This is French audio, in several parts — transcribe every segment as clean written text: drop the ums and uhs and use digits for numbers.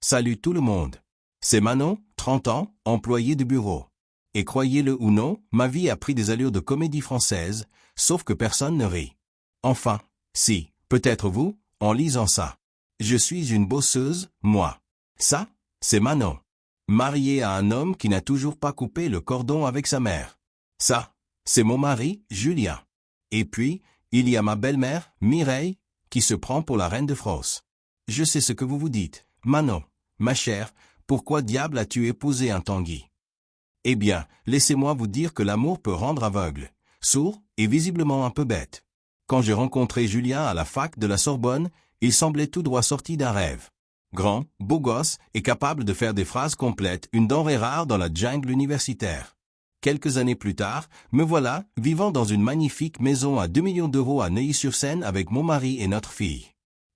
Salut tout le monde. C'est Manon, 30 ans, employée de bureau. Et croyez-le ou non, ma vie a pris des allures de comédie française, sauf que personne ne rit. Enfin, si, peut-être vous, en lisant ça. Je suis une bosseuse, moi. Ça, c'est Manon. Mariée à un homme qui n'a toujours pas coupé le cordon avec sa mère. Ça, c'est mon mari, Julien. Et puis, il y a ma belle-mère, Mireille, qui se prend pour la reine de France. Je sais ce que vous vous dites. Manon, ma chère, pourquoi diable as-tu épousé un Tanguy? Eh bien, laissez-moi vous dire que l'amour peut rendre aveugle, sourd et visiblement un peu bête. Quand j'ai rencontré Julien à la fac de la Sorbonne, il semblait tout droit sorti d'un rêve. Grand, beau gosse et capable de faire des phrases complètes, une denrée rare dans la jungle universitaire. Quelques années plus tard, me voilà, vivant dans une magnifique maison à 2 millions d'euros à Neuilly-sur-Seine avec mon mari et notre fille.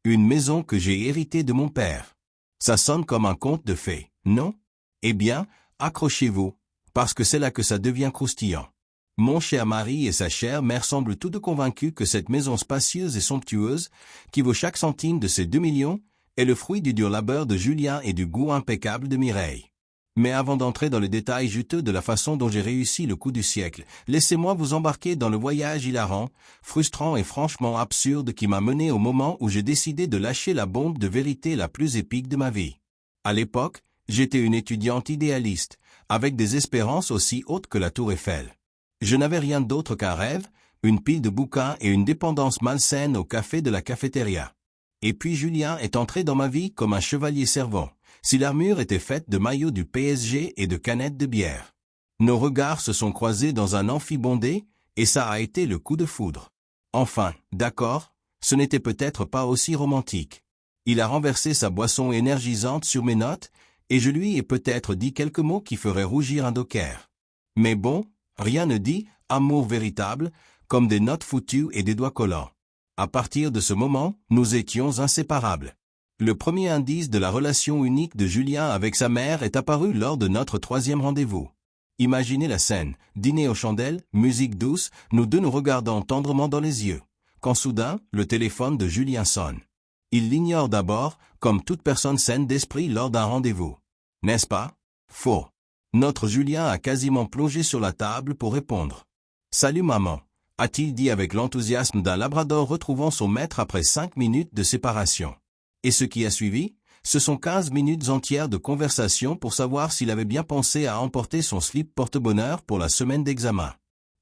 Une maison que j'ai héritée de mon père. Ça sonne comme un conte de fées, non? Eh bien, accrochez-vous, parce que c'est là que ça devient croustillant. Mon cher mari et sa chère mère semblent tous deux convaincus que cette maison spacieuse et somptueuse, qui vaut chaque centime de ces 2 millions, est le fruit du dur labeur de Julien et du goût impeccable de Mireille. Mais avant d'entrer dans les détails juteux de la façon dont j'ai réussi le coup du siècle, laissez-moi vous embarquer dans le voyage hilarant, frustrant et franchement absurde qui m'a mené au moment où j'ai décidé de lâcher la bombe de vérité la plus épique de ma vie. À l'époque, j'étais une étudiante idéaliste, avec des espérances aussi hautes que la tour Eiffel. Je n'avais rien d'autre qu'un rêve, une pile de bouquins et une dépendance malsaine au café de la cafétéria. Et puis Julien est entré dans ma vie comme un chevalier servant, si l'armure était faite de maillots du PSG et de canettes de bière. Nos regards se sont croisés dans un amphi bondé, et ça a été le coup de foudre. Enfin, d'accord, ce n'était peut-être pas aussi romantique. Il a renversé sa boisson énergisante sur mes notes, et je lui ai peut-être dit quelques mots qui feraient rougir un docker. Mais bon, rien ne dit « amour véritable » comme des notes foutues et des doigts collants. À partir de ce moment, nous étions inséparables. Le premier indice de la relation unique de Julien avec sa mère est apparu lors de notre 3e rendez-vous. Imaginez la scène, dîner aux chandelles, musique douce, nous deux nous regardant tendrement dans les yeux. Quand soudain, le téléphone de Julien sonne. Il l'ignore d'abord, comme toute personne saine d'esprit lors d'un rendez-vous. N'est-ce pas? Faux. Notre Julien a quasiment plongé sur la table pour répondre. « Salut maman », a-t-il dit avec l'enthousiasme d'un labrador retrouvant son maître après 5 minutes de séparation. Et ce qui a suivi, ce sont 15 minutes entières de conversation pour savoir s'il avait bien pensé à emporter son slip porte-bonheur pour la semaine d'examen.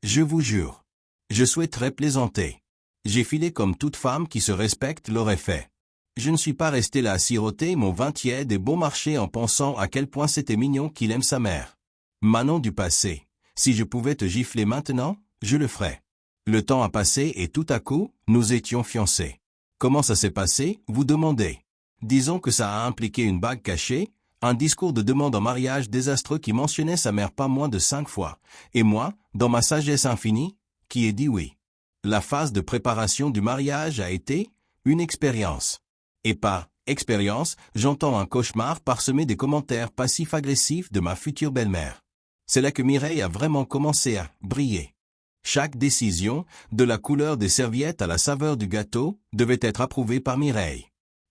Je vous jure. Je souhaiterais plaisanter. J'ai filé comme toute femme qui se respecte l'aurait fait. Je ne suis pas resté là à siroter mon vin tiède et bon marché en pensant à quel point c'était mignon qu'il aime sa mère. Manon du passé, si je pouvais te gifler maintenant, je le ferais. Le temps a passé et tout à coup, nous étions fiancés. Comment ça s'est passé, vous demandez? Disons que ça a impliqué une bague cachée, un discours de demande en mariage désastreux qui mentionnait sa mère pas moins de 5 fois, et moi, dans ma sagesse infinie, qui ai dit oui. La phase de préparation du mariage a été une expérience. Et par expérience, j'entends un cauchemar parsemé des commentaires passifs-agressifs de ma future belle-mère. C'est là que Mireille a vraiment commencé à briller. Chaque décision, de la couleur des serviettes à la saveur du gâteau, devait être approuvée par Mireille.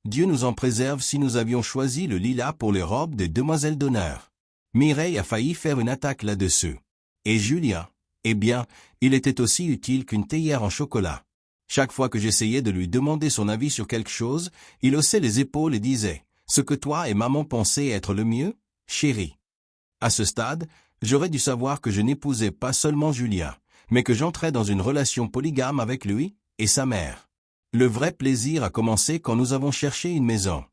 Dieu nous en préserve si nous avions choisi le lilas pour les robes des demoiselles d'honneur. Mireille a failli faire une attaque là-dessus. Et Julien, eh bien, il était aussi utile qu'une théière en chocolat. Chaque fois que j'essayais de lui demander son avis sur quelque chose, il haussait les épaules et disait « Ce que toi et maman pensaient être le mieux, chérie ». À ce stade, j'aurais dû savoir que je n'épousais pas seulement Julien, mais que j'entrais dans une relation polygame avec lui et sa mère. Le vrai plaisir a commencé quand nous avons cherché une maison.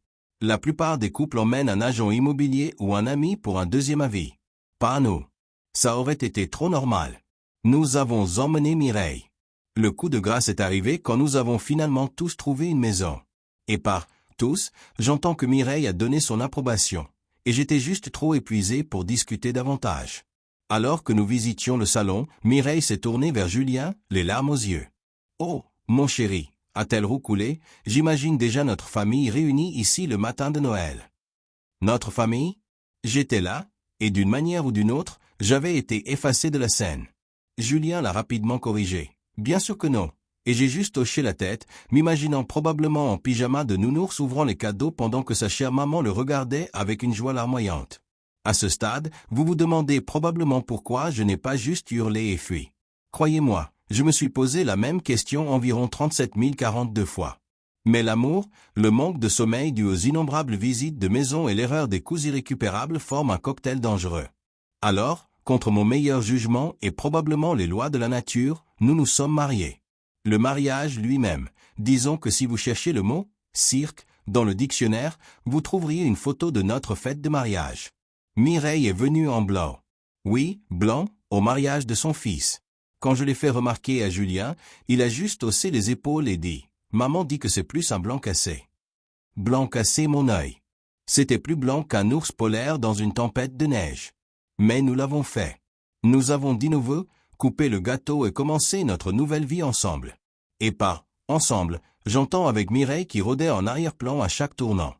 La plupart des couples emmènent un agent immobilier ou un ami pour un deuxième avis. Pas nous. Ça aurait été trop normal. Nous avons emmené Mireille. Le coup de grâce est arrivé quand nous avons finalement tous trouvé une maison. Et par « tous », j'entends que Mireille a donné son approbation, et j'étais juste trop épuisé pour discuter davantage. Alors que nous visitions le salon, Mireille s'est tournée vers Julien, les larmes aux yeux. « Oh, mon chéri », a-t-elle roucoulé, « j'imagine déjà notre famille réunie ici le matin de Noël. » Notre famille? J'étais là, et d'une manière ou d'une autre, j'avais été effacé de la scène. Julien l'a rapidement corrigé. « Bien sûr que non. Et j'ai juste hoché la tête, m'imaginant probablement en pyjama de nounours ouvrant les cadeaux pendant que sa chère maman le regardait avec une joie larmoyante. À ce stade, vous vous demandez probablement pourquoi je n'ai pas juste hurlé et fui. Croyez-moi, je me suis posé la même question environ 37 042 fois. Mais l'amour, le manque de sommeil dû aux innombrables visites de maison et l'erreur des coups irrécupérables forment un cocktail dangereux. Alors, contre mon meilleur jugement et probablement les lois de la nature, nous nous sommes mariés. Le mariage lui-même, disons que si vous cherchez le mot « cirque » dans le dictionnaire, vous trouveriez une photo de notre fête de mariage. Mireille est venue en blanc. Oui, blanc, au mariage de son fils. Quand je l'ai fait remarquer à Julien, il a juste haussé les épaules et dit « Maman dit que c'est plus un blanc cassé. » Blanc cassé mon œil. C'était plus blanc qu'un ours polaire dans une tempête de neige. Mais nous l'avons fait. Nous avons dit nos vœux, coupé le gâteau et commencé notre nouvelle vie ensemble. Et par « ensemble », j'entends avec Mireille qui rôdait en arrière-plan à chaque tournant.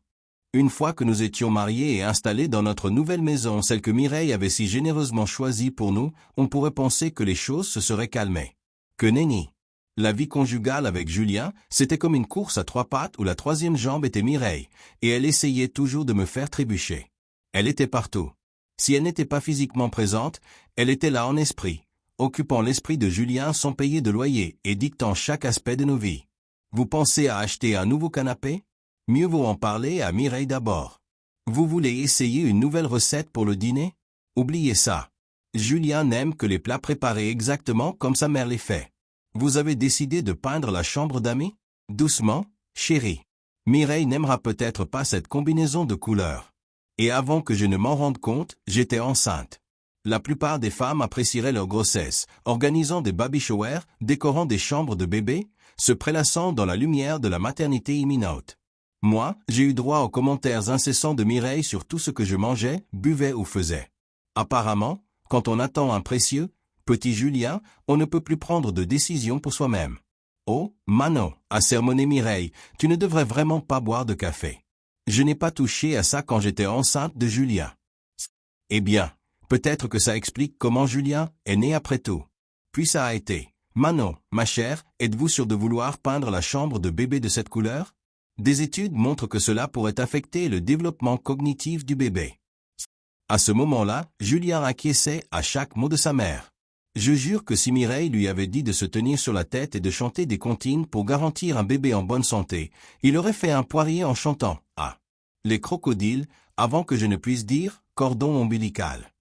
Une fois que nous étions mariés et installés dans notre nouvelle maison, celle que Mireille avait si généreusement choisie pour nous, on pourrait penser que les choses se seraient calmées. Que nenni. La vie conjugale avec Julien, c'était comme une course à trois pattes où la troisième jambe était Mireille, et elle essayait toujours de me faire trébucher. Elle était partout. Si elle n'était pas physiquement présente, elle était là en esprit, occupant l'esprit de Julien sans payer de loyer et dictant chaque aspect de nos vies. Vous pensez à acheter un nouveau canapé? Mieux vaut en parler à Mireille d'abord. Vous voulez essayer une nouvelle recette pour le dîner? Oubliez ça. Julien n'aime que les plats préparés exactement comme sa mère les fait. Vous avez décidé de peindre la chambre d'amis? Doucement, chérie. Mireille n'aimera peut-être pas cette combinaison de couleurs. Et avant que je ne m'en rende compte, j'étais enceinte. La plupart des femmes apprécieraient leur grossesse, organisant des baby showers, décorant des chambres de bébés, se prélassant dans la lumière de la maternité imminente. Moi, j'ai eu droit aux commentaires incessants de Mireille sur tout ce que je mangeais, buvais ou faisais. Apparemment, quand on attend un précieux, petit Julien, on ne peut plus prendre de décision pour soi-même. Oh, Manon, a sermonné Mireille, tu ne devrais vraiment pas boire de café. Je n'ai pas touché à ça quand j'étais enceinte de Julien. Eh bien, peut-être que ça explique comment Julien est né après tout. Puis ça a été. Manon, ma chère, êtes-vous sûre de vouloir peindre la chambre de bébé de cette couleur? Des études montrent que cela pourrait affecter le développement cognitif du bébé. À ce moment-là, Julien acquiesçait à chaque mot de sa mère. Je jure que si Mireille lui avait dit de se tenir sur la tête et de chanter des comptines pour garantir un bébé en bonne santé, il aurait fait un poirier en chantant « Ah !» Les crocodiles, avant que je ne puisse dire « cordon ombilical ».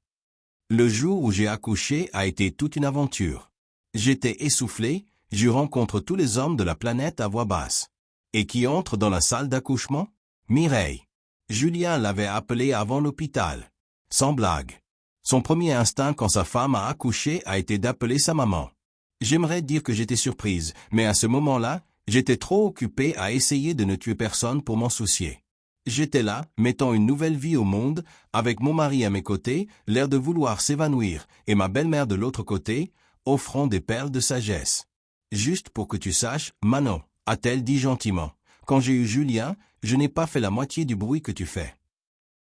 Le jour où j'ai accouché a été toute une aventure. J'étais essoufflé, jurant contre tous les hommes de la planète à voix basse. Et qui entre dans la salle d'accouchement? Mireille. Julien l'avait appelée avant l'hôpital. Sans blague. Son premier instinct quand sa femme a accouché a été d'appeler sa maman. J'aimerais dire que j'étais surprise, mais à ce moment-là, j'étais trop occupé à essayer de ne tuer personne pour m'en soucier. J'étais là, mettant une nouvelle vie au monde, avec mon mari à mes côtés, l'air de vouloir s'évanouir, et ma belle-mère de l'autre côté, offrant des perles de sagesse. Juste pour que tu saches, Manon, a-t-elle dit gentiment, quand j'ai eu Julien, je n'ai pas fait la moitié du bruit que tu fais.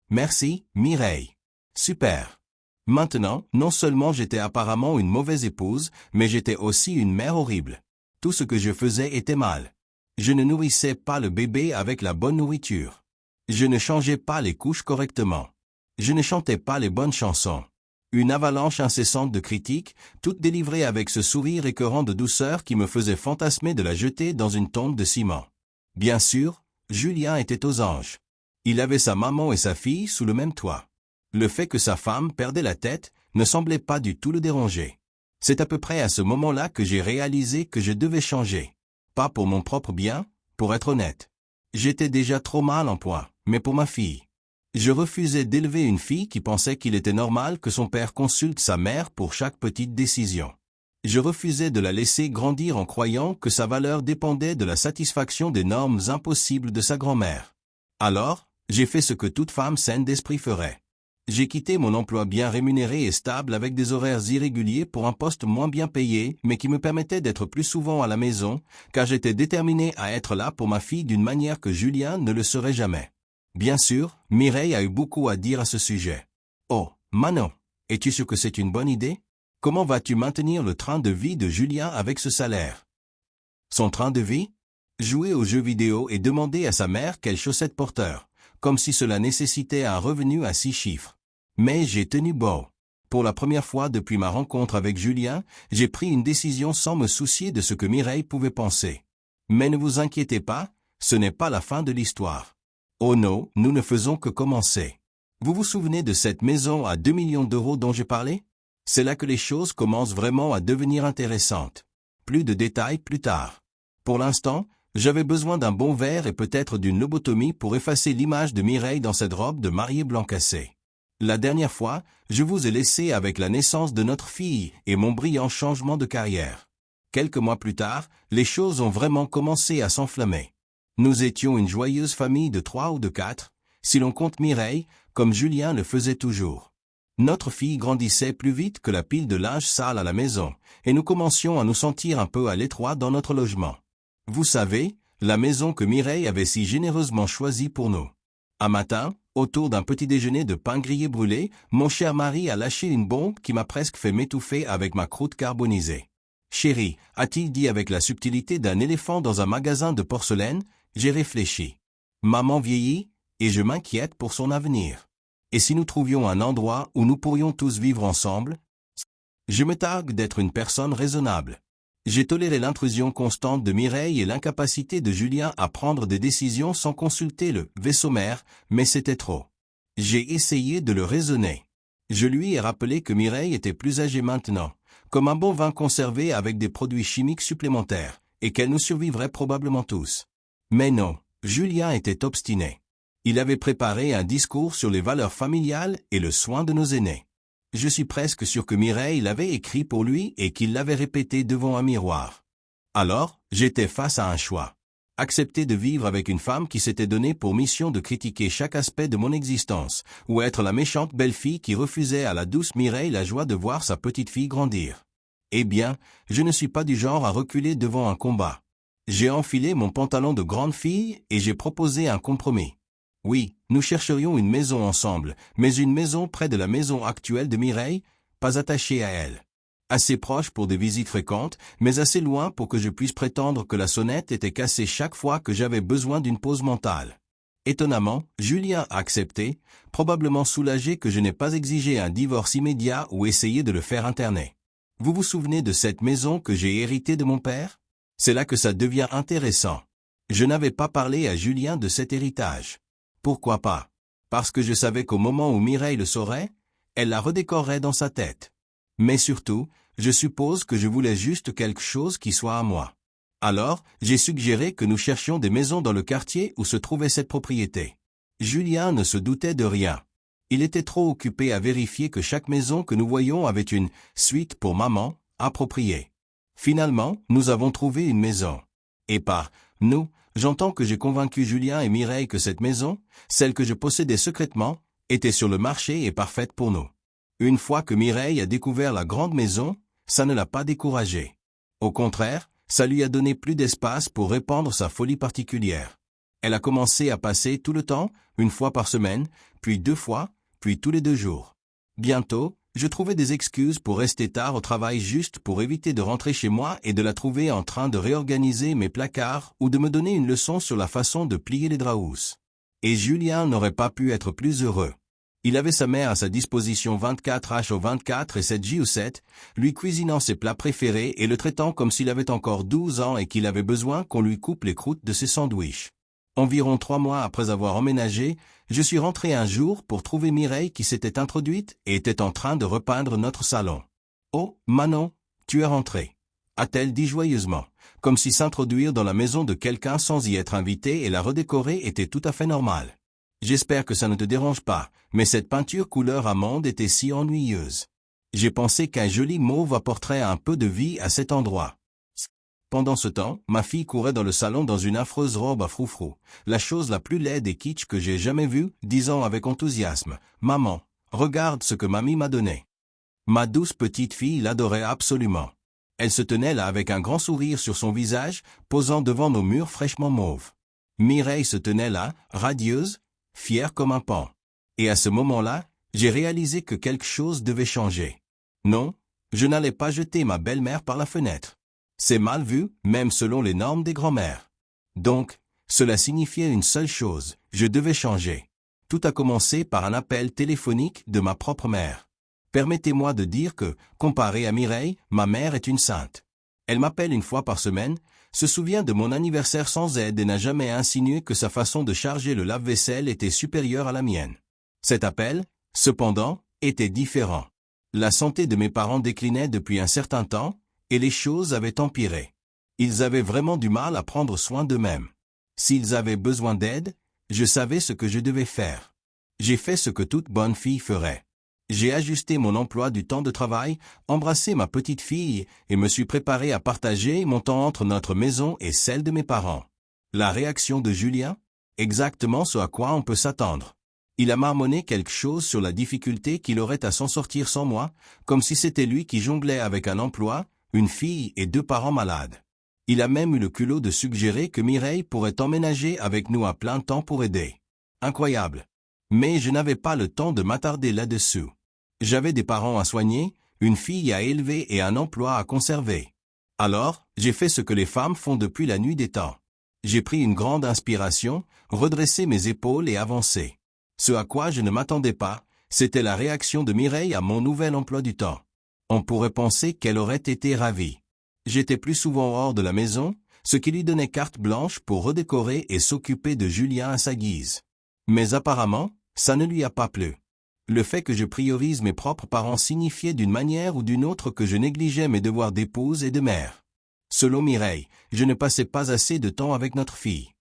Merci, Mireille. Super. Maintenant, non seulement j'étais apparemment une mauvaise épouse, mais j'étais aussi une mère horrible. Tout ce que je faisais était mal. Je ne nourrissais pas le bébé avec la bonne nourriture. Je ne changeais pas les couches correctement. Je ne chantais pas les bonnes chansons. Une avalanche incessante de critiques, toutes délivrées avec ce sourire écœurant de douceur qui me faisait fantasmer de la jeter dans une tombe de ciment. Bien sûr, Julien était aux anges. Il avait sa maman et sa fille sous le même toit. Le fait que sa femme perdait la tête ne semblait pas du tout le déranger. C'est à peu près à ce moment-là que j'ai réalisé que je devais changer. Pas pour mon propre bien, pour être honnête. J'étais déjà trop mal en point, mais pour ma fille. Je refusais d'élever une fille qui pensait qu'il était normal que son père consulte sa mère pour chaque petite décision. Je refusais de la laisser grandir en croyant que sa valeur dépendait de la satisfaction des normes impossibles de sa grand-mère. Alors, j'ai fait ce que toute femme saine d'esprit ferait. J'ai quitté mon emploi bien rémunéré et stable avec des horaires irréguliers pour un poste moins bien payé, mais qui me permettait d'être plus souvent à la maison, car j'étais déterminé à être là pour ma fille d'une manière que Julien ne le serait jamais. Bien sûr, Mireille a eu beaucoup à dire à ce sujet. Oh, Manon, es-tu sûr que c'est une bonne idée? Comment vas-tu maintenir le train de vie de Julien avec ce salaire? Son train de vie? Jouer aux jeux vidéo et demander à sa mère quelles chaussettes porteur, comme si cela nécessitait un revenu à 6 chiffres. Mais j'ai tenu bon. Pour la première fois depuis ma rencontre avec Julien, j'ai pris une décision sans me soucier de ce que Mireille pouvait penser. Mais ne vous inquiétez pas, ce n'est pas la fin de l'histoire. Oh non, nous ne faisons que commencer. Vous vous souvenez de cette maison à 2 millions d'euros dont j'ai parlé? C'est là que les choses commencent vraiment à devenir intéressantes. Plus de détails plus tard. Pour l'instant, j'avais besoin d'un bon verre et peut-être d'une lobotomie pour effacer l'image de Mireille dans cette robe de mariée blanc cassé. La dernière fois, je vous ai laissé avec la naissance de notre fille et mon brillant changement de carrière. Quelques mois plus tard, les choses ont vraiment commencé à s'enflammer. Nous étions une joyeuse famille de 3 ou de 4, si l'on compte Mireille, comme Julien le faisait toujours. Notre fille grandissait plus vite que la pile de linge sale à la maison, et nous commencions à nous sentir un peu à l'étroit dans notre logement. Vous savez, la maison que Mireille avait si généreusement choisie pour nous. Un matin, autour d'un petit déjeuner de pain grillé brûlé, mon cher mari a lâché une bombe qui m'a presque fait m'étouffer avec ma croûte carbonisée. « Chérie », a-t-il dit avec la subtilité d'un éléphant dans un magasin de porcelaine, j'ai réfléchi. Maman vieillit, et je m'inquiète pour son avenir. Et si nous trouvions un endroit où nous pourrions tous vivre ensemble? Je me targue d'être une personne raisonnable. J'ai toléré l'intrusion constante de Mireille et l'incapacité de Julien à prendre des décisions sans consulter le vaisseau-mère, mais c'était trop. J'ai essayé de le raisonner. Je lui ai rappelé que Mireille était plus âgée maintenant, comme un bon vin conservé avec des produits chimiques supplémentaires, et qu'elle nous survivrait probablement tous. Mais non, Julien était obstiné. Il avait préparé un discours sur les valeurs familiales et le soin de nos aînés. Je suis presque sûr que Mireille l'avait écrit pour lui et qu'il l'avait répété devant un miroir. Alors, j'étais face à un choix. Accepter de vivre avec une femme qui s'était donnée pour mission de critiquer chaque aspect de mon existence, ou être la méchante belle-fille qui refusait à la douce Mireille la joie de voir sa petite-fille grandir. Eh bien, je ne suis pas du genre à reculer devant un combat. J'ai enfilé mon pantalon de grande fille et j'ai proposé un compromis. Oui, nous chercherions une maison ensemble, mais une maison près de la maison actuelle de Mireille, pas attachée à elle. Assez proche pour des visites fréquentes, mais assez loin pour que je puisse prétendre que la sonnette était cassée chaque fois que j'avais besoin d'une pause mentale. Étonnamment, Julien a accepté, probablement soulagé que je n'ai pas exigé un divorce immédiat ou essayé de le faire interner. Vous vous souvenez de cette maison que j'ai héritée de mon père? C'est là que ça devient intéressant. Je n'avais pas parlé à Julien de cet héritage. Pourquoi pas? Parce que je savais qu'au moment où Mireille le saurait, elle la redécorerait dans sa tête. Mais surtout, je suppose que je voulais juste quelque chose qui soit à moi. Alors, j'ai suggéré que nous cherchions des maisons dans le quartier où se trouvait cette propriété. Julien ne se doutait de rien. Il était trop occupé à vérifier que chaque maison que nous voyions avait une « suite pour maman » appropriée. Finalement, nous avons trouvé une maison. Et par « nous », j'entends que j'ai convaincu Julien et Mireille que cette maison, celle que je possédais secrètement, était sur le marché et parfaite pour nous. Une fois que Mireille a découvert la grande maison, ça ne l'a pas découragée. Au contraire, ça lui a donné plus d'espace pour répandre sa folie particulière. Elle a commencé à passer tout le temps, une fois par semaine, puis 2 fois, puis tous les 2 jours. Bientôt, je trouvais des excuses pour rester tard au travail juste pour éviter de rentrer chez moi et de la trouver en train de réorganiser mes placards ou de me donner une leçon sur la façon de plier les draps. Et Julien n'aurait pas pu être plus heureux. Il avait sa mère à sa disposition 24h/24 et 7 jours/7, lui cuisinant ses plats préférés et le traitant comme s'il avait encore 12 ans et qu'il avait besoin qu'on lui coupe les croûtes de ses sandwichs. Environ 3 mois après avoir emménagé, je suis rentré un jour pour trouver Mireille qui s'était introduite et était en train de repeindre notre salon. « Oh, Manon, tu es rentrée » a-t-elle dit joyeusement, comme si s'introduire dans la maison de quelqu'un sans y être invité et la redécorer était tout à fait normal. J'espère que ça ne te dérange pas, mais cette peinture couleur amande était si ennuyeuse. J'ai pensé qu'un joli mauve apporterait un peu de vie à cet endroit. Pendant ce temps, ma fille courait dans le salon dans une affreuse robe à froufrou, la chose la plus laide et kitsch que j'ai jamais vue, disant avec enthousiasme, « Maman, regarde ce que mamie m'a donné. » Ma douce petite fille l'adorait absolument. Elle se tenait là avec un grand sourire sur son visage, posant devant nos murs fraîchement mauves. Mireille se tenait là, radieuse, fière comme un paon. Et à ce moment-là, j'ai réalisé que quelque chose devait changer. Non, je n'allais pas jeter ma belle-mère par la fenêtre. C'est mal vu, même selon les normes des grands-mères. Donc, cela signifiait une seule chose, je devais changer. Tout a commencé par un appel téléphonique de ma propre mère. Permettez-moi de dire que, comparé à Mireille, ma mère est une sainte. Elle m'appelle une fois par semaine, se souvient de mon anniversaire sans aide et n'a jamais insinué que sa façon de charger le lave-vaisselle était supérieure à la mienne. Cet appel, cependant, était différent. La santé de mes parents déclinait depuis un certain temps, et les choses avaient empiré. Ils avaient vraiment du mal à prendre soin d'eux-mêmes. S'ils avaient besoin d'aide, je savais ce que je devais faire. J'ai fait ce que toute bonne fille ferait. J'ai ajusté mon emploi du temps de travail, embrassé ma petite fille et me suis préparé à partager mon temps entre notre maison et celle de mes parents. La réaction de Julien? Exactement ce à quoi on peut s'attendre. Il a marmonné quelque chose sur la difficulté qu'il aurait à s'en sortir sans moi, comme si c'était lui qui jonglait avec un emploi, une fille et 2 parents malades. Il a même eu le culot de suggérer que Mireille pourrait emménager avec nous à plein temps pour aider. Incroyable. Mais je n'avais pas le temps de m'attarder là-dessus. J'avais des parents à soigner, une fille à élever et un emploi à conserver. Alors, j'ai fait ce que les femmes font depuis la nuit des temps. J'ai pris une grande inspiration, redressé mes épaules et avancé. Ce à quoi je ne m'attendais pas, c'était la réaction de Mireille à mon nouvel emploi du temps. On pourrait penser qu'elle aurait été ravie. J'étais plus souvent hors de la maison, ce qui lui donnait carte blanche pour redécorer et s'occuper de Julien à sa guise. Mais apparemment, ça ne lui a pas plu. Le fait que je priorise mes propres parents signifiait d'une manière ou d'une autre que je négligeais mes devoirs d'épouse et de mère. Selon Mireille, je ne passais pas assez de temps avec notre fille.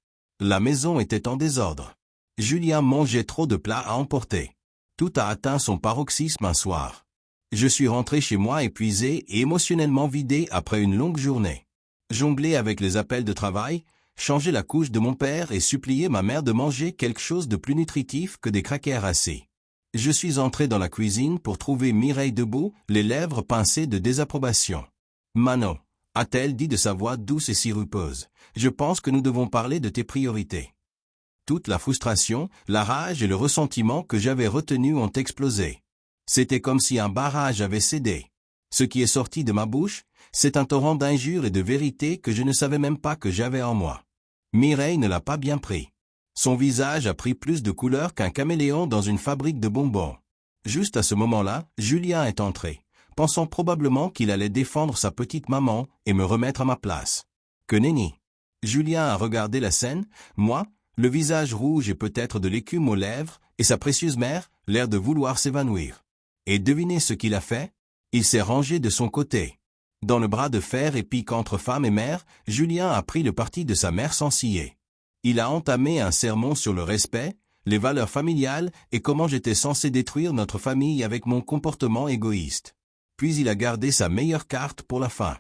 La maison était en désordre. Julien mangeait trop de plats à emporter. Tout a atteint son paroxysme un soir. Je suis rentré chez moi épuisé et émotionnellement vidé après une longue journée. Jongler avec les appels de travail, changer la couche de mon père et supplier ma mère de manger quelque chose de plus nutritif que des crackers râsés. Je suis entré dans la cuisine pour trouver Mireille debout, les lèvres pincées de désapprobation. « Manon », a-t-elle dit de sa voix douce et sirupeuse, « je pense que nous devons parler de tes priorités. » Toute la frustration, la rage et le ressentiment que j'avais retenus ont explosé. C'était comme si un barrage avait cédé. Ce qui est sorti de ma bouche, c'est un torrent d'injures et de vérités que je ne savais même pas que j'avais en moi. Mireille ne l'a pas bien pris. Son visage a pris plus de couleur qu'un caméléon dans une fabrique de bonbons. Juste à ce moment-là, Julien est entré, pensant probablement qu'il allait défendre sa petite maman et me remettre à ma place. Que nenni! Julien a regardé la scène, moi, le visage rouge et peut-être de l'écume aux lèvres, et sa précieuse mère, l'air de vouloir s'évanouir. Et devinez ce qu'il a fait? Il s'est rangé de son côté. Dans le bras de fer et pique entre femme et mère, Julien a pris le parti de sa mère sans ciller. Il a entamé un sermon sur le respect, les valeurs familiales et comment j'étais censé détruire notre famille avec mon comportement égoïste. Puis il a gardé sa meilleure carte pour la fin.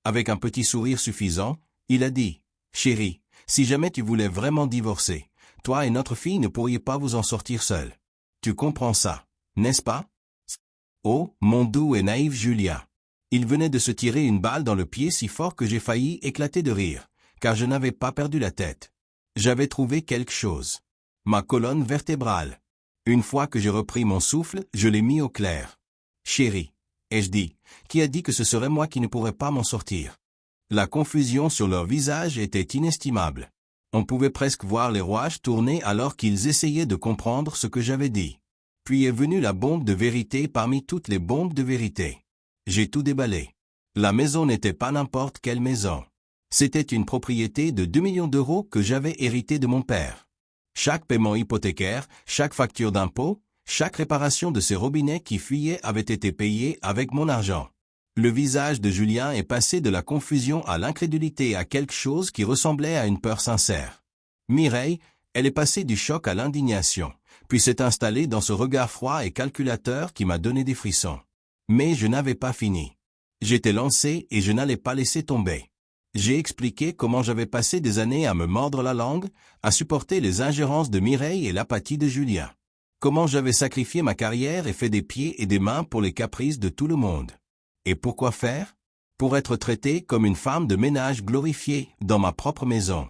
Avec un petit sourire suffisant, il a dit « Chérie, si jamais tu voulais vraiment divorcer, toi et notre fille ne pourriez pas vous en sortir seuls. Tu comprends ça, n'est-ce pas ?» Oh, mon doux et naïf Julien. Il venait de se tirer une balle dans le pied si fort que j'ai failli éclater de rire, car je n'avais pas perdu la tête. J'avais trouvé quelque chose. Ma colonne vertébrale. Une fois que j'ai repris mon souffle, je l'ai mis au clair. Chérie, ai-je dit, qui a dit que ce serait moi qui ne pourrais pas m'en sortir? La confusion sur leur visage était inestimable. On pouvait presque voir les rouages tourner alors qu'ils essayaient de comprendre ce que j'avais dit. Puis est venue la bombe de vérité parmi toutes les bombes de vérité. J'ai tout déballé. La maison n'était pas n'importe quelle maison. C'était une propriété de 2 millions d'euros que j'avais héritée de mon père. Chaque paiement hypothécaire, chaque facture d'impôt, chaque réparation de ces robinets qui fuyaient avait été payée avec mon argent. Le visage de Julien est passé de la confusion à l'incrédulité à quelque chose qui ressemblait à une peur sincère. Mireille, elle est passée du choc à l'indignation, puis s'est installée dans ce regard froid et calculateur qui m'a donné des frissons. Mais je n'avais pas fini. J'étais lancé et je n'allais pas laisser tomber. J'ai expliqué comment j'avais passé des années à me mordre la langue, à supporter les ingérences de Mireille et l'apathie de Julien. Comment j'avais sacrifié ma carrière et fait des pieds et des mains pour les caprices de tout le monde. Et pourquoi faire? Pour être traité comme une femme de ménage glorifiée dans ma propre maison.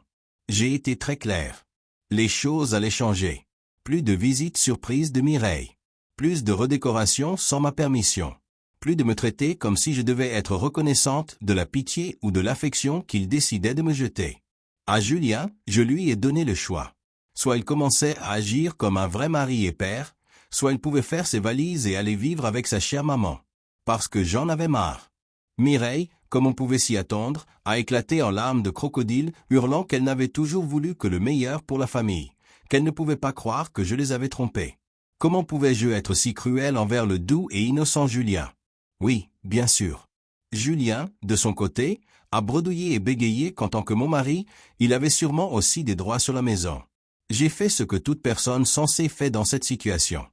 J'ai été très clair. Les choses allaient changer. Plus de visites surprises de Mireille. Plus de redécoration sans ma permission. Plus de me traiter comme si je devais être reconnaissante de la pitié ou de l'affection qu'il décidait de me jeter. À Julien, je lui ai donné le choix. Soit il commençait à agir comme un vrai mari et père, soit il pouvait faire ses valises et aller vivre avec sa chère maman. Parce que j'en avais marre. Mireille, comme on pouvait s'y attendre, a éclaté en larmes de crocodile, hurlant qu'elle n'avait toujours voulu que le meilleur pour la famille, qu'elle ne pouvait pas croire que je les avais trompés. Comment pouvais-je être si cruel envers le doux et innocent Julien? Oui, bien sûr. Julien, de son côté, a bredouillé et bégayé qu'en tant que mon mari, il avait sûrement aussi des droits sur la maison. J'ai fait ce que toute personne censée fait dans cette situation.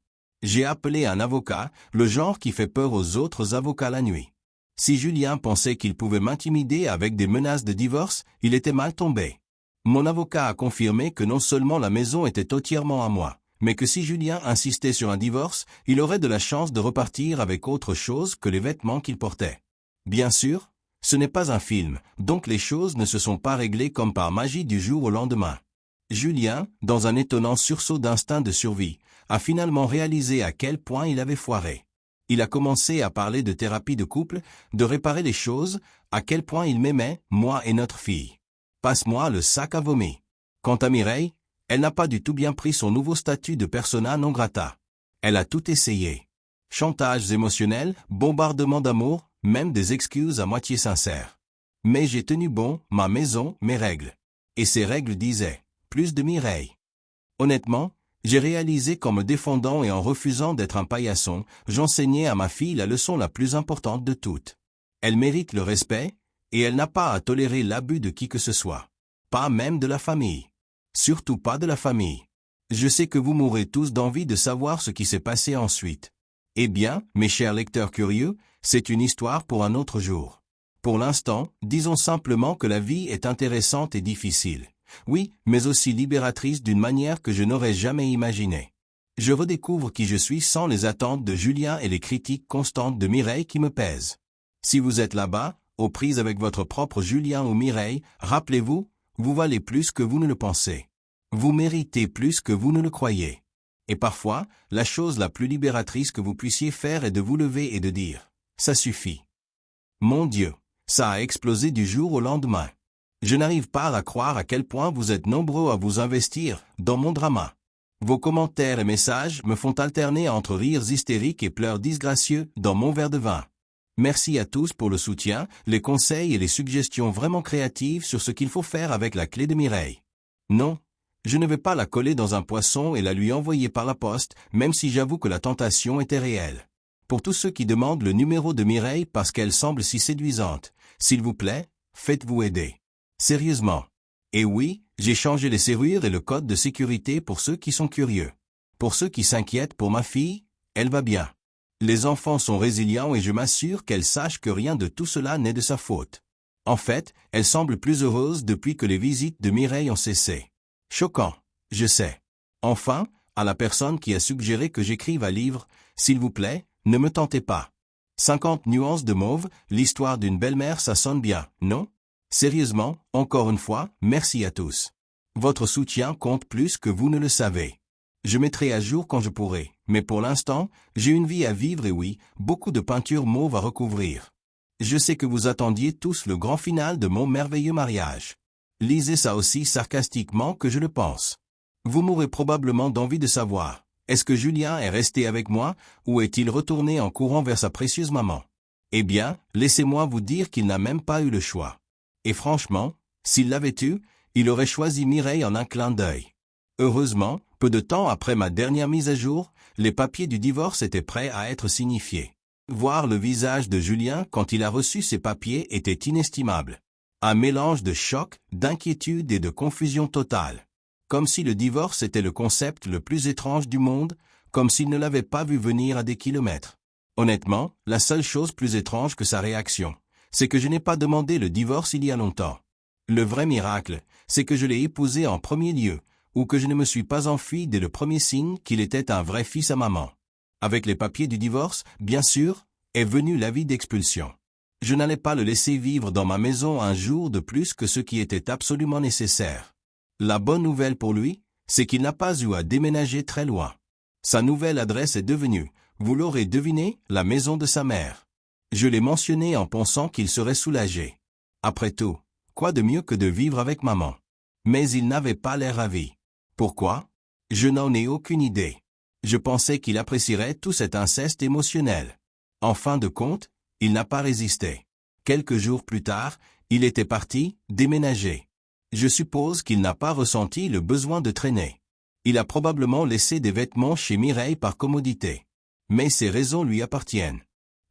J'ai appelé un avocat, le genre qui fait peur aux autres avocats la nuit. Si Julien pensait qu'il pouvait m'intimider avec des menaces de divorce, il était mal tombé. Mon avocat a confirmé que non seulement la maison était entièrement à moi, mais que si Julien insistait sur un divorce, il aurait de la chance de repartir avec autre chose que les vêtements qu'il portait. Bien sûr, ce n'est pas un film, donc les choses ne se sont pas réglées comme par magie du jour au lendemain. Julien, dans un étonnant sursaut d'instinct de survie, a finalement réalisé à quel point il avait foiré. Il a commencé à parler de thérapie de couple, de réparer les choses, à quel point il m'aimait, moi et notre fille. Passe-moi le sac à vomi. Quant à Mireille, elle n'a pas du tout bien pris son nouveau statut de persona non grata. Elle a tout essayé. Chantages émotionnels, bombardements d'amour, même des excuses à moitié sincères. Mais j'ai tenu bon, ma maison, mes règles. Et ces règles disaient, plus de Mireille. Honnêtement, j'ai réalisé qu'en me défendant et en refusant d'être un paillasson, j'enseignais à ma fille la leçon la plus importante de toutes. Elle mérite le respect, et elle n'a pas à tolérer l'abus de qui que ce soit. Pas même de la famille. Surtout pas de la famille. Je sais que vous mourrez tous d'envie de savoir ce qui s'est passé ensuite. Eh bien, mes chers lecteurs curieux, c'est une histoire pour un autre jour. Pour l'instant, disons simplement que la vie est intéressante et difficile. Oui, mais aussi libératrice d'une manière que je n'aurais jamais imaginée. Je redécouvre qui je suis sans les attentes de Julien et les critiques constantes de Mireille qui me pèsent. Si vous êtes là-bas, aux prises avec votre propre Julien ou Mireille, rappelez-vous, vous valez plus que vous ne le pensez. Vous méritez plus que vous ne le croyez. Et parfois, la chose la plus libératrice que vous puissiez faire est de vous lever et de dire « ça suffit ». Mon Dieu, ça a explosé du jour au lendemain. Je n'arrive pas à croire à quel point vous êtes nombreux à vous investir dans mon drama. Vos commentaires et messages me font alterner entre rires hystériques et pleurs disgracieux dans mon verre de vin. Merci à tous pour le soutien, les conseils et les suggestions vraiment créatives sur ce qu'il faut faire avec la clé de Mireille. Non, je ne vais pas la coller dans un poisson et la lui envoyer par la poste, même si j'avoue que la tentation était réelle. Pour tous ceux qui demandent le numéro de Mireille parce qu'elle semble si séduisante, s'il vous plaît, faites-vous aider. Sérieusement. Et oui, j'ai changé les serrures et le code de sécurité pour ceux qui sont curieux. Pour ceux qui s'inquiètent pour ma fille, elle va bien. Les enfants sont résilients et je m'assure qu'elle sache que rien de tout cela n'est de sa faute. En fait, elle semble plus heureuse depuis que les visites de Mireille ont cessé. Choquant, je sais. Enfin, à la personne qui a suggéré que j'écrive un livre, s'il vous plaît, ne me tentez pas. 50 nuances de mauve, l'histoire d'une belle-mère, ça sonne bien, non? Sérieusement, encore une fois, merci à tous. Votre soutien compte plus que vous ne le savez. Je mettrai à jour quand je pourrai, mais pour l'instant, j'ai une vie à vivre et oui, beaucoup de peinture mauve à recouvrir. Je sais que vous attendiez tous le grand final de mon merveilleux mariage. Lisez ça aussi sarcastiquement que je le pense. Vous m'aurez probablement d'envie de savoir, est-ce que Julien est resté avec moi, ou est-il retourné en courant vers sa précieuse maman? Eh bien, laissez-moi vous dire qu'il n'a même pas eu le choix. Et franchement, s'il l'avait eu, il aurait choisi Mireille en un clin d'œil. Heureusement, peu de temps après ma dernière mise à jour, les papiers du divorce étaient prêts à être signifiés. Voir le visage de Julien quand il a reçu ces papiers était inestimable. Un mélange de choc, d'inquiétude et de confusion totale. Comme si le divorce était le concept le plus étrange du monde, comme s'il ne l'avait pas vu venir à des kilomètres. Honnêtement, la seule chose plus étrange que sa réaction, c'est que je n'ai pas demandé le divorce il y a longtemps. Le vrai miracle, c'est que je l'ai épousé en premier lieu, ou que je ne me suis pas enfui dès le premier signe qu'il était un vrai fils à maman. Avec les papiers du divorce, bien sûr, est venu l'avis d'expulsion. Je n'allais pas le laisser vivre dans ma maison un jour de plus que ce qui était absolument nécessaire. La bonne nouvelle pour lui, c'est qu'il n'a pas eu à déménager très loin. Sa nouvelle adresse est devenue, vous l'aurez deviné, la maison de sa mère. Je l'ai mentionné en pensant qu'il serait soulagé. Après tout, quoi de mieux que de vivre avec maman? Mais il n'avait pas l'air ravi. Pourquoi? Je n'en ai aucune idée. Je pensais qu'il apprécierait tout cet inceste émotionnel. En fin de compte, il n'a pas résisté. Quelques jours plus tard, il était parti, déménager. Je suppose qu'il n'a pas ressenti le besoin de traîner. Il a probablement laissé des vêtements chez Mireille par commodité. Mais ces raisons lui appartiennent.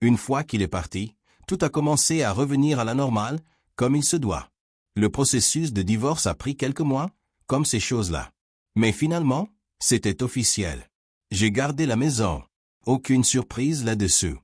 Une fois qu'il est parti, tout a commencé à revenir à la normale, comme il se doit. Le processus de divorce a pris quelques mois, comme ces choses-là. Mais finalement, c'était officiel. J'ai gardé la maison. Aucune surprise là-dessus.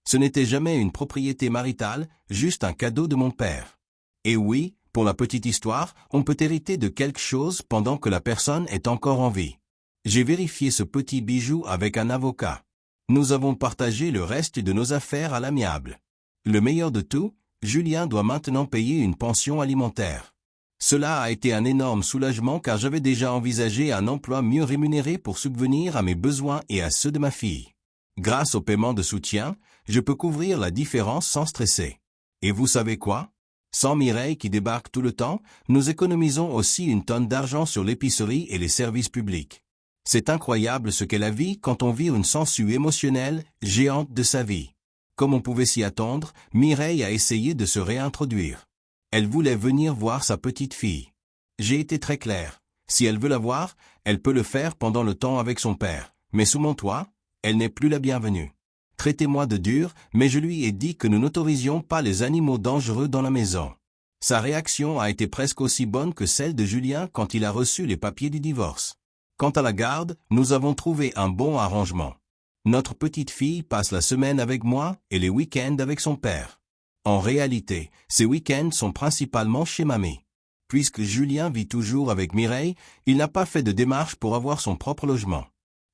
Ce n'était jamais une propriété maritale, juste un cadeau de mon père. Et oui, pour la petite histoire, on peut hériter de quelque chose pendant que la personne est encore en vie. J'ai vérifié ce petit bijou avec un avocat. Nous avons partagé le reste de nos affaires à l'amiable. Le meilleur de tout, Julien doit maintenant payer une pension alimentaire. Cela a été un énorme soulagement car j'avais déjà envisagé un emploi mieux rémunéré pour subvenir à mes besoins et à ceux de ma fille. Grâce au paiement de soutien, je peux couvrir la différence sans stresser. Et vous savez quoi? Sans Mireille qui débarque tout le temps, nous économisons aussi une tonne d'argent sur l'épicerie et les services publics. C'est incroyable ce qu'est la vie quand on vit une sangsue émotionnelle géante de sa vie. Comme on pouvait s'y attendre, Mireille a essayé de se réintroduire. Elle voulait venir voir sa petite fille. J'ai été très clair. Si elle veut la voir, elle peut le faire pendant le temps avec son père. Mais sous mon toit, elle n'est plus la bienvenue. Traitez-moi de dur, mais je lui ai dit que nous n'autorisions pas les animaux dangereux dans la maison. Sa réaction a été presque aussi bonne que celle de Julien quand il a reçu les papiers du divorce. Quant à la garde, nous avons trouvé un bon arrangement. Notre petite fille passe la semaine avec moi et les week-ends avec son père. En réalité, ces week-ends sont principalement chez mamie. Puisque Julien vit toujours avec Mireille, il n'a pas fait de démarche pour avoir son propre logement.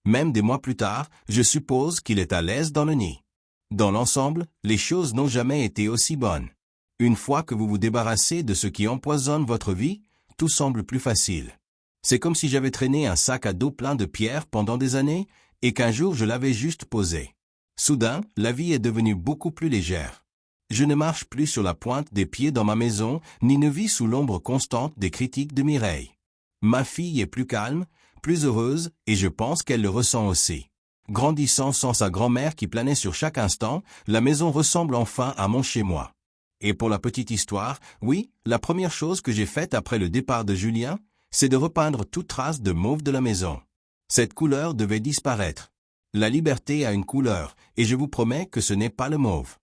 Même des mois plus tard, je suppose qu'il est à l'aise dans le nid. Dans l'ensemble, les choses n'ont jamais été aussi bonnes. Une fois que vous vous débarrassez de ce qui empoisonne votre vie, tout semble plus facile. C'est comme si j'avais traîné un sac à dos plein de pierres pendant des années, et qu'un jour je l'avais juste posé. Soudain, la vie est devenue beaucoup plus légère. Je ne marche plus sur la pointe des pieds dans ma maison, ni ne vis sous l'ombre constante des critiques de Mireille. Ma fille est plus calme, plus heureuse, et je pense qu'elle le ressent aussi. Grandissant sans sa grand-mère qui planait sur chaque instant, la maison ressemble enfin à mon chez-moi. Et pour la petite histoire, oui, la première chose que j'ai faite après le départ de Julien, c'est de repeindre toute trace de mauve de la maison. Cette couleur devait disparaître. La liberté a une couleur, et je vous promets que ce n'est pas le mauve.